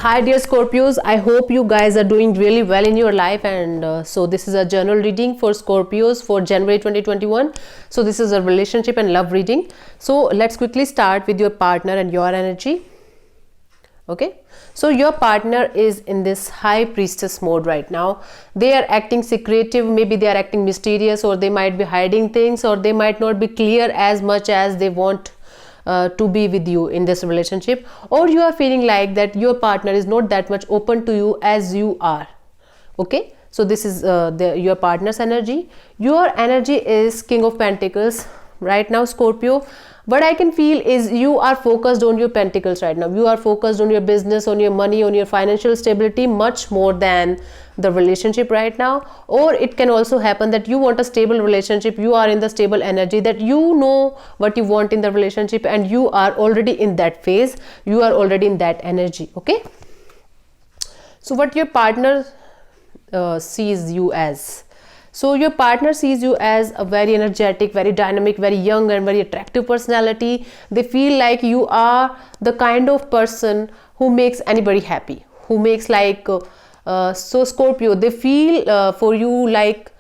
Hi dear Scorpios, I hope you guys are doing really well in your life, and so this is a general reading for Scorpios for January 2021. So this is a relationship and love reading. So let's quickly start with your partner and your energy. Okay, so your partner is in this high priestess mode right now. They are acting secretive, maybe they are acting mysterious, or they might be hiding things, or they might not be clear as much as they want to be with you in this relationship, or you are feeling like that your partner is not that much open to you as you are. Okay, so this is your partner's energy. Your energy is King of Pentacles right now, Scorpio. What I can feel is you are focused on your pentacles right now. You are focused on your business, on your money, on your financial stability much more than the relationship right now. Or it can also happen that you want a stable relationship. You are in the stable energy, that you know what you want in the relationship and you are already in that phase. You are already in that energy. Okay, so what your partner sees you as. So your partner sees you as a very energetic, very dynamic, very young and very attractive personality. They feel like you are the kind of person who makes anybody happy, who makes so Scorpio, they feel for you like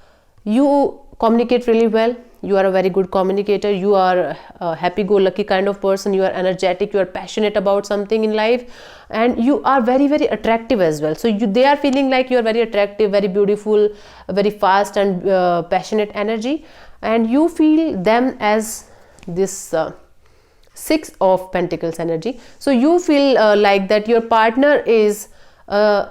you communicate really well. You are a very good communicator. You are a happy-go-lucky kind of person. You are energetic. You are passionate about something in life, and you are very, very attractive as well. So they are feeling like you are very attractive, very beautiful, very fast and passionate energy, and you feel them as this Six of Pentacles energy. So you feel like that your partner is a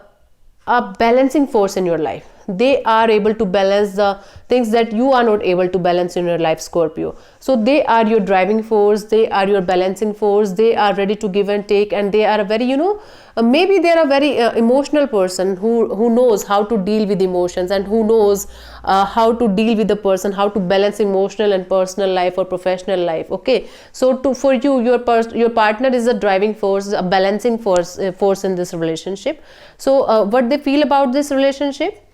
balancing force in your life. They are able to balance the things that you are not able to balance in your life, Scorpio. So they are your driving force, they are your balancing force, they are ready to give and take, and they are a very, maybe they are a very emotional person who knows how to deal with emotions, and who knows how to deal with the person, how to balance emotional and personal life or professional life. Okay, so for you, your partner is a driving force, a balancing force in this relationship. So what they feel about this relationship,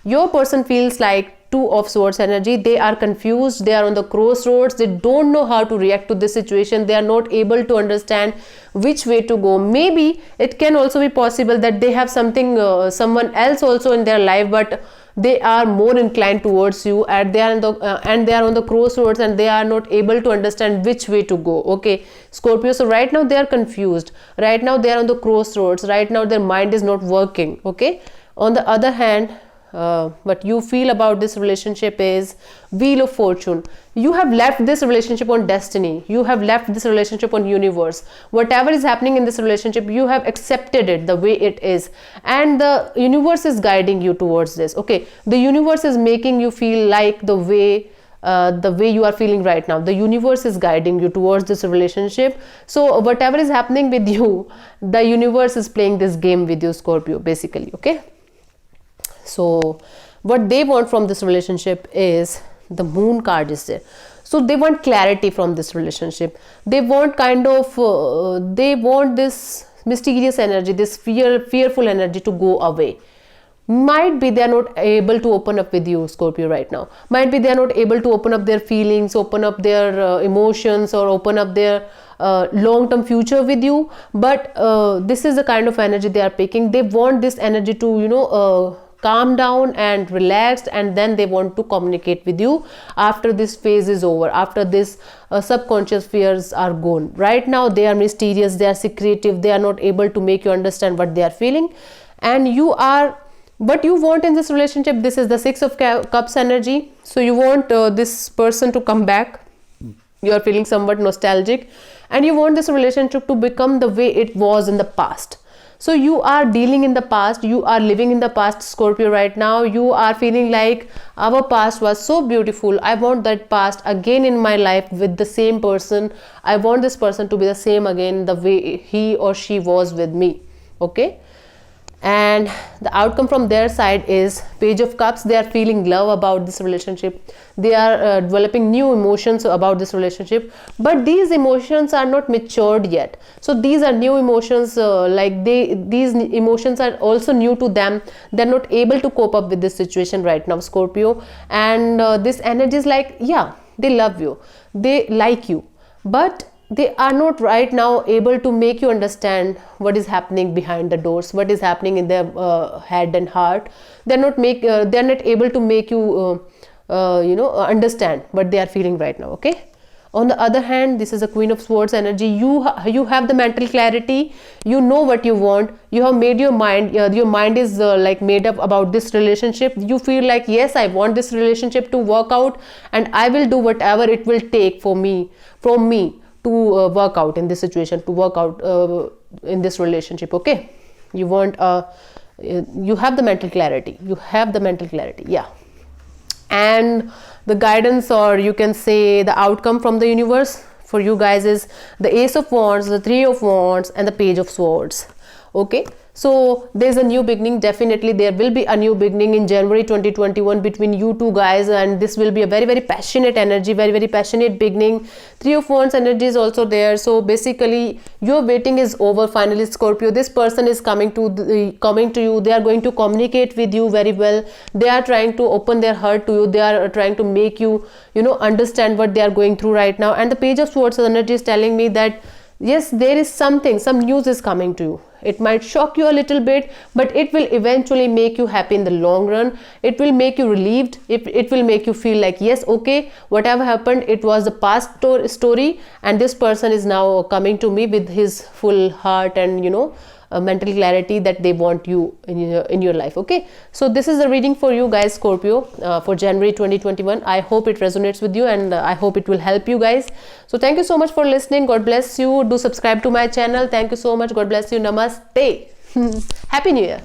your person feels like Two of Swords energy. They are confused, they are on the crossroads, they don't know how to react to this situation, they are not able to understand which way to go. Maybe it can also be possible that they have someone else also in their life, but they are more inclined towards you, and they are on the crossroads, and they are not able to understand which way to go. Okay, Scorpio, so right now they are confused, right now they are on the crossroads, right now their mind is not working. Okay, on the other hand, what you feel about this relationship is Wheel of Fortune. You have left this relationship on destiny. You have left this relationship on universe. Whatever is happening in this relationship, you have accepted it the way it is, and the universe is guiding you towards this. Okay, the universe is making you feel like the way you are feeling right now. The universe is guiding you towards this relationship. So whatever is happening with you, the universe is playing this game with you, Scorpio, basically. Okay, so what they want from this relationship is the Moon card is there. So they want clarity from this relationship. They want they want this mysterious energy, this fearful energy to go away. Might be they are not able to open up with you, Scorpio, right now. Might be they are not able to open up their feelings, open up their emotions, or open up their long-term future with you. But this is the kind of energy they are picking. They want this energy to calm down and relaxed, and then they want to communicate with you after this phase is over, after this subconscious fears are gone. Right now they are mysterious, they are secretive, they are not able to make you understand what they are feeling, and what you want in this relationship, this is the Six of Cups energy. So you want this person to come back. You are feeling somewhat nostalgic, and you want this relationship to become the way it was in the past. So you are dealing in the past, you are living in the past, Scorpio, right now. You are feeling like our past was so beautiful. I want that past again in my life with the same person. I want this person to be the same again, the way he or she was with me. Okay, and the outcome from their side is Page of Cups. They are feeling love about this relationship. They are developing new emotions about this relationship, but these emotions are not matured yet. So these are new emotions, these emotions are also new to them. They're not able to cope up with this situation right now, Scorpio, and this energy is like, yeah, they love you, they like you, but they are not right now able to make you understand what is happening behind the doors, what is happening in their head and heart. They're not able to make you understand what they are feeling right now. Okay. On the other hand, this is a Queen of Swords energy. You have the mental clarity. You know what you want. You have made your mind. Your mind is like made up about this relationship. You feel like, yes, I want this relationship to work out, and I will do whatever it will take from me to work out in this situation, to work out in this relationship. Okay. You want you have the mental clarity. You have the mental clarity. Yeah. And the guidance, or you can say the outcome from the universe for you guys, is the Ace of Wands, the Three of Wands, and the Page of Swords. Okay, so there's a new beginning. Definitely there will be a new beginning in January 2021 between you two guys, and this will be a very, very passionate energy, very, very passionate beginning. Three of Wands energy is also there. So basically your waiting is over finally, Scorpio. This person is coming to you. They are going to communicate with you very well. They are trying to open their heart to you. They are trying to make you understand what they are going through right now. And the Page of Swords energy is telling me that yes, there is some news is coming to you. It might shock you a little bit, but it will eventually make you happy in the long run. It will make you relieved. It will make you feel like, yes, okay, whatever happened, it was the past story, and this person is now coming to me with his full heart and mental clarity that they want you in your life. Okay, so this is the reading for you guys, Scorpio, for January 2021. I hope it resonates with you, and I hope it will help you guys. So thank you so much for listening. God bless you. Do subscribe to my channel. Thank you so much. God bless you. Namaste. Happy New Year.